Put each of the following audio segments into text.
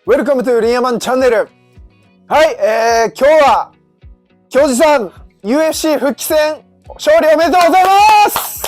Welcome to リンヤマンチャンネル。はい、今日は京二さん UFC 復帰戦勝利おめでとうございます。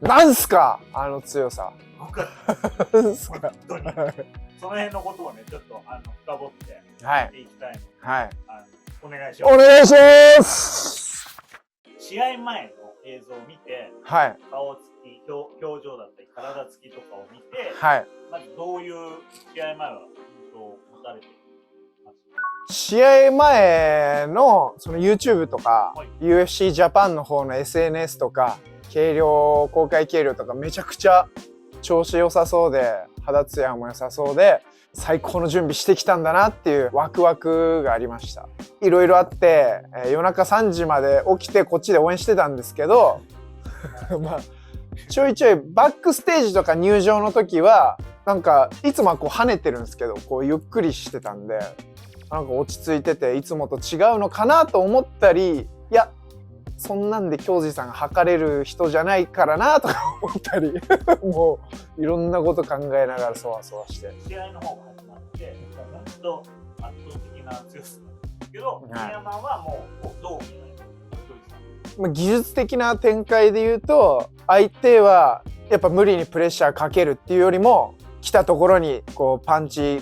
なんすかあの強さ。なんすか本当にその辺のことをねちょっと深掘ってやっていきたいので、はい、お願いします。お願いします。試合前の映像を見て、はい、顔つき、表情だったり体つきとかを見て、はい、まずどういう試合前は印象を持たれてますか？試合前のその YouTube とか、はい、UFC ジャパンの方の SNS とか公開計量とかめちゃくちゃ調子良さそうで肌ツヤも良さそうで最高の準備してきたんだなっていうワクワクがありました。いろいろあって、夜中3時まで起きてこっちで応援してたんですけどまあちょいちょいバックステージとか入場の時はなんかいつもはこう跳ねてるんですけどこうゆっくりしてたんでなんか落ち着いてていつもと違うのかなと思ったりいやそんなんで京二さんが測れる人じゃないからなとか思ったりもういろんなこと考えながらそわそわして試合の方が始まって本当圧倒的な強さなんですけど宮山はもうどう見ない技術的な展開で言うと相手はやっぱ無理にプレッシャーかけるっていうよりも来たところにこうパンチ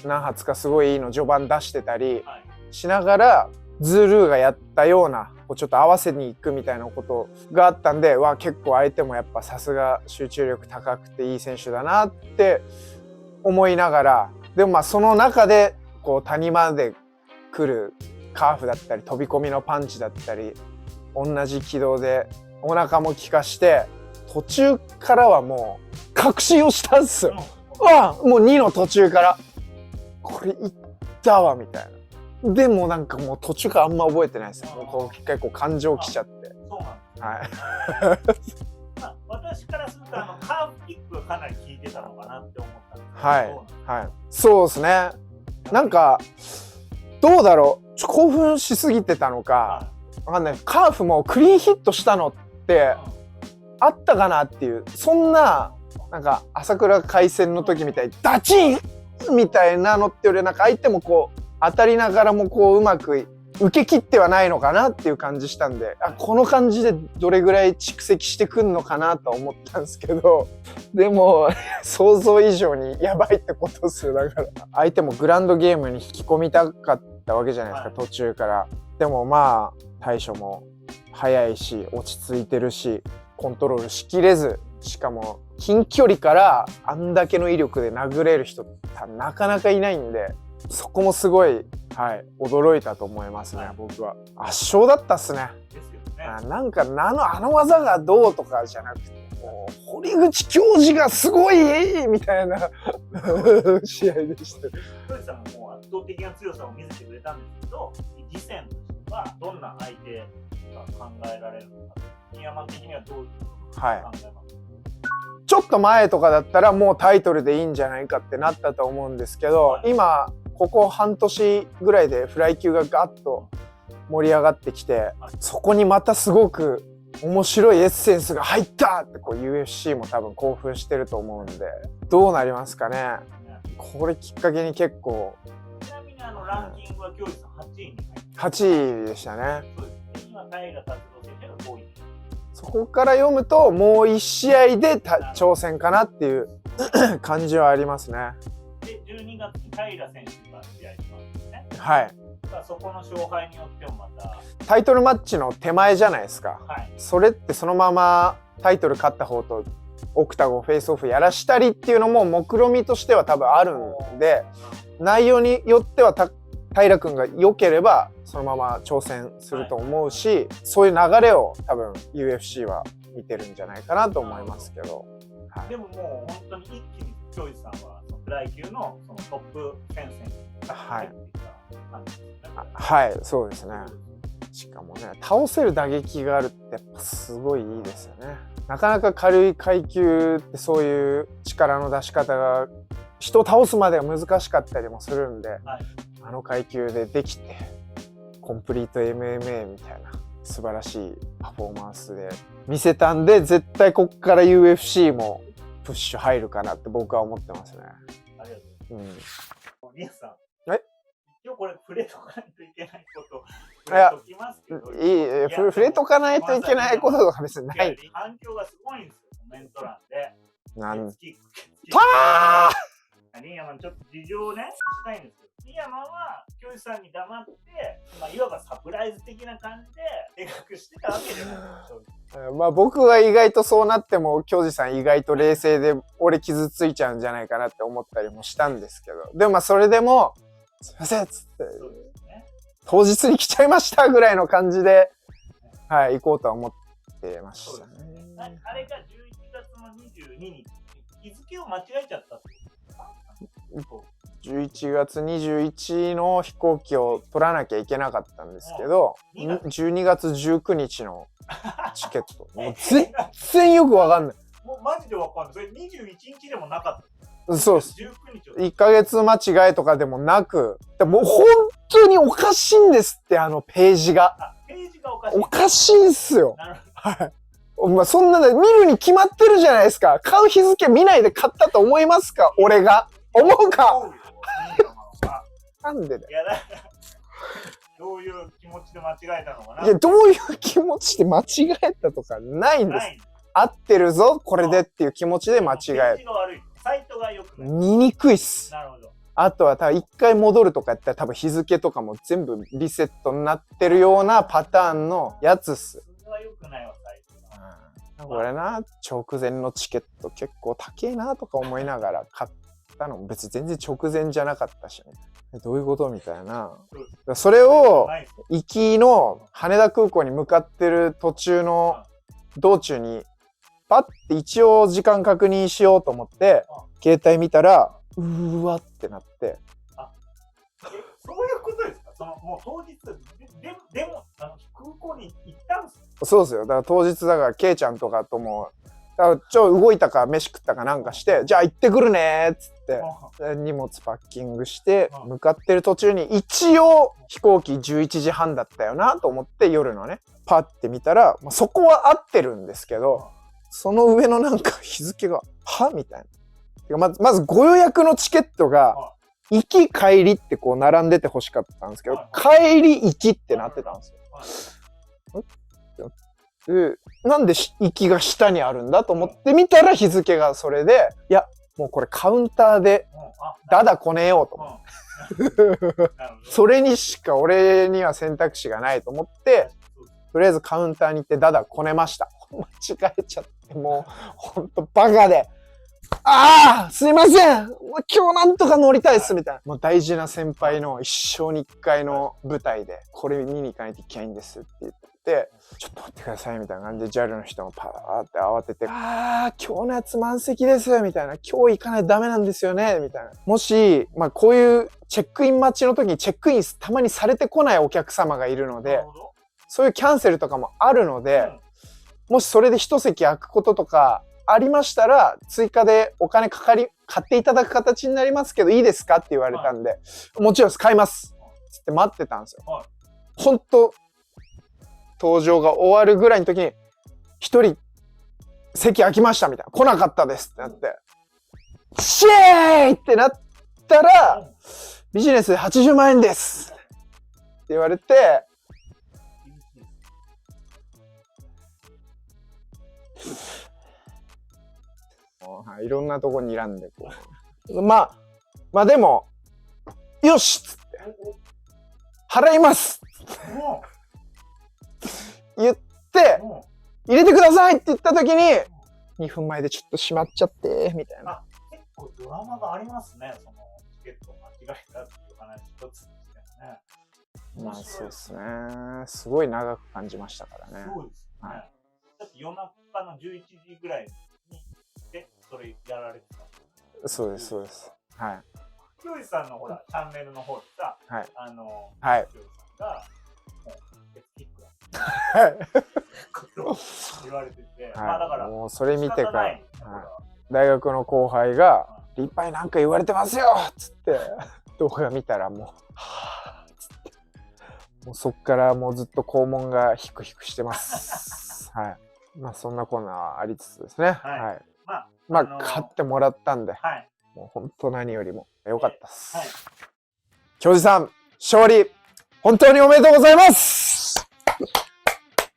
何発かすごいいいの序盤出してたりしながらズルーがやったようなちょっと合わせに行くみたいなことがあったんで結構相手もやっぱさすが集中力高くていい選手だなって思いながらでもその中でこう谷まで来るカーフだったり飛び込みのパンチだったり同じ軌道でお腹も効かして途中からはもう確信をしたんですよ。もう2の途中からこれいったわみたいな。でもなんかもう途中からあんま覚えてないですよ。もう一回こう感情きちゃって。そうなんです、はいまあ、私からするとカーフキックがかなり効いてたのかなって思ったんですけど、はい、そうですね。なんかどうだろう興奮しすぎてたのかわかんない。カーフもクリーンヒットしたのってあったかなっていうそんななんか朝倉海戦の時みたいにダチンみたいなのってよりなんか相手もこう当たりながらもこううまく受け切ってはないのかなっていう感じしたんでこの感じでどれぐらい蓄積してくんのかなと思ったんですけどでも想像以上にやばいってことですよ。だから相手もグランドゲームに引き込みたかったわけじゃないですか途中から。でも対処も速いし落ち着いてるしコントロールしきれずしかも近距離からあんだけの威力で殴れる人なかなかいないんでそこもすごい、驚いたと思いますね、僕は。圧勝だったっすね。ですよね。なんかあの技がどうとかじゃなくてもう堀口教授がすごいみたいな試合でした。堀さんも圧倒的な強さを見せてくれたんですけど次戦としてはどんな相手が考えられるのか宮山的にはどういうことが考えますか？ちょっと前とかだったらもうタイトルでいいんじゃないかってなったと思うんですけど、今ここ半年ぐらいでフライ級がガッと盛り上がってきてそこにまたすごく面白いエッセンスが入ったってこう UFC も多分興奮してると思うんでどうなりますかね。これきっかけに結構ちなみにランキングは京二さん8位に入って8位でしたね。そうですね。今平達郎選手が5位。そこから読むともう1試合で挑戦かなっていう感じはありますね。で12月に平選手が試合しますね。はい。そこの勝敗によってもまたタイトルマッチの手前じゃないですか。それってそのままタイトル勝った方とオクタゴンフェイスオフやらしたりっていうのも目論みとしては多分あるんで内容によっては平君が良ければそのまま挑戦すると思うし、そういう流れを多分 UFC は見てるんじゃないかなと思いますけど、でももう本当に一気に京二さんはそのフライ級のそのトップ戦線に入っていった感じですね。はい、そうですね。しかもね倒せる打撃があるってやっぱすごいいいですよね。なかなか軽い階級ってそういう力の出し方が人を倒すまでは難しかったりもするんで、あの階級でできてコンプリート MMA みたいな素晴らしいパフォーマンスで見せたんで絶対こっから UFC もプッシュ入るかなって僕は思ってますね。ありがとうございます。リアさん。一応これ触れとかないといけないこと触れときますけど。触れとかないといけないこととか別にない。反響がすごいんですよ、コメント欄で。リーヤマンちょっと事情をね、したいんですよ。リーヤマンは、教授さんに黙って、いわばサプライズ的な感じで描くしてたわけじゃないですか。まあ僕は意外とそうなっても、教授さん意外と冷静で、俺傷ついちゃうんじゃないかなって思ったりもしたんですけど、でもまあそれでも、すいませんっつって、当日に来ちゃいましたぐらいの感じで、はい、行こうとは思ってましたね。あれが11月の22日、日付を間違えちゃったってことですか？11月21の飛行機を取らなきゃいけなかったんですけど、12月19日のチケット。もう全然よくわかんない。もうマジでわかんない。それ21日でもなかった。そうです。1ヶ月間違いとかでもなく、もう本当におかしいんですって、あのページが。ページがおかしい。おかしいんすよ。はい。まあ、そんなの見るに決まってるじゃないですか。買う日付見ないで買ったと思いますか？俺が。思うか？なんでだよ。いやだからどういう気持ちで間違えたのかな。いや、どういう気持ちで間違えたとかないんです。合ってるぞ、これでっていう気持ちで間違える。サイトが良くない。見にくいっす。なるほど。あとは多分一回戻るとかやったら多分日付とかも全部リセットになってるようなパターンのやつっす。それは良くないわ、サイトが。これな、直前のチケット結構高えなとか思いながら買ったのも別に全然直前じゃなかったし、ね、どういうことみたいな。それを行きの羽田空港に向かってる途中の道中にパッて一応時間確認しようと思って携帯見たらうーわってなって。そういうことですか？もう当日でも空港に行ったんですか？そうですよ。だから当日だからケイちゃんとかとも動いたか飯食ったかなんかしてじゃあ行ってくるねーっつって荷物パッキングして向かってる途中に一応飛行機11時半だったよなと思って夜のねパッて見たら、まあ、そこは合ってるんですけどその上のなんか日付がはみたいな。まずご予約のチケットが行き帰りってこう並んでて欲しかったんですけど帰り行きってなってたんですよ。なんで行きが下にあるんだと思って見たら日付がそれでいやもうこれカウンターでだだこねようと思ってそれにしか俺には選択肢がないと思ってとりあえずカウンターに行ってだだこねました。間違えちゃってもうほんとバカですいません今日なんとか乗りたいっすみたいな。もう大事な先輩の一生に一回の舞台でこれ見に行かないといけないんですって言って、ちょっと待ってくださいみたいな感じで JAL の人もパーって慌てて今日のやつ満席ですみたいな。今日行かないとダメなんですよねみたいな。もしまあこういうチェックイン待ちの時にチェックインたまにされてこないお客様がいるのでそういうキャンセルとかもあるので、もしそれで一席空くこととかありましたら追加でお金買っていただく形になりますけどいいですかって言われたんで、もちろん買いますつって待ってたんですよ。ほんと登場が終わるぐらいの時に一人席空きましたみたいな来なかったですってなってシェーイってなったらビジネスで80万円ですって言われていろんなとこに睨んでこうまあでもよしっつって払います言って入れてくださいって言った時に2分前でちょっと閉まっちゃってみたいな。結構ドラマがありますね。そのチケットを間違えたっていう話一つにしてもね。まあそうですね。すごい長く感じましたからね。そうですね。はい、だって夜中の11時ぐらいにでそれやられてた。そうですそうです。はい。ひょうじさんのほらチャンネルの方でさ、はい。ひょうじさんがもう鉄キックだこと言われてて、まあだからもうそれ見てから、大学の後輩が立派になんか言われてますよっつって動画見たらもうはぁっつってもうそっからもうずっと肛門がヒクヒクしてます。はい。まあそんなこんなありつつですね。はい。まあ、勝ってもらったんで、はい。もう本当何よりも良かったっす。はい。京二さん、勝利、本当におめでとうございます。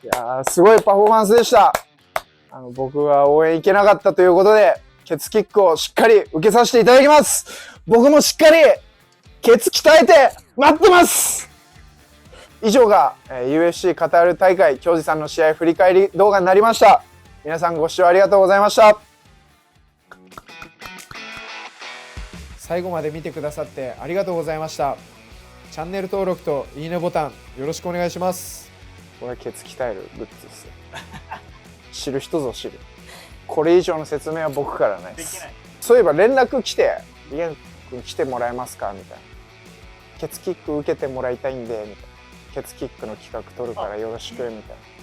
いやー、すごいパフォーマンスでした。僕は応援行けなかったということで、ケツキックをしっかり受けさせていただきます。僕もしっかり、ケツ鍛えて待ってます。以上が、UFC カタール大会、京二さんの試合振り返り動画になりました。皆さんご視聴ありがとうございました。最後まで見てくださってありがとうございました。チャンネル登録といいねボタンよろしくお願いします。これはケツ鍛えるグッズですよ。知る人ぞ知る。これ以上の説明は僕からないです。そういえば連絡来て、イエン君来てもらえますかみたいな。ケツキック受けてもらいたいんで、みたいな。ケツキックの企画取るからよろしく、みたいな。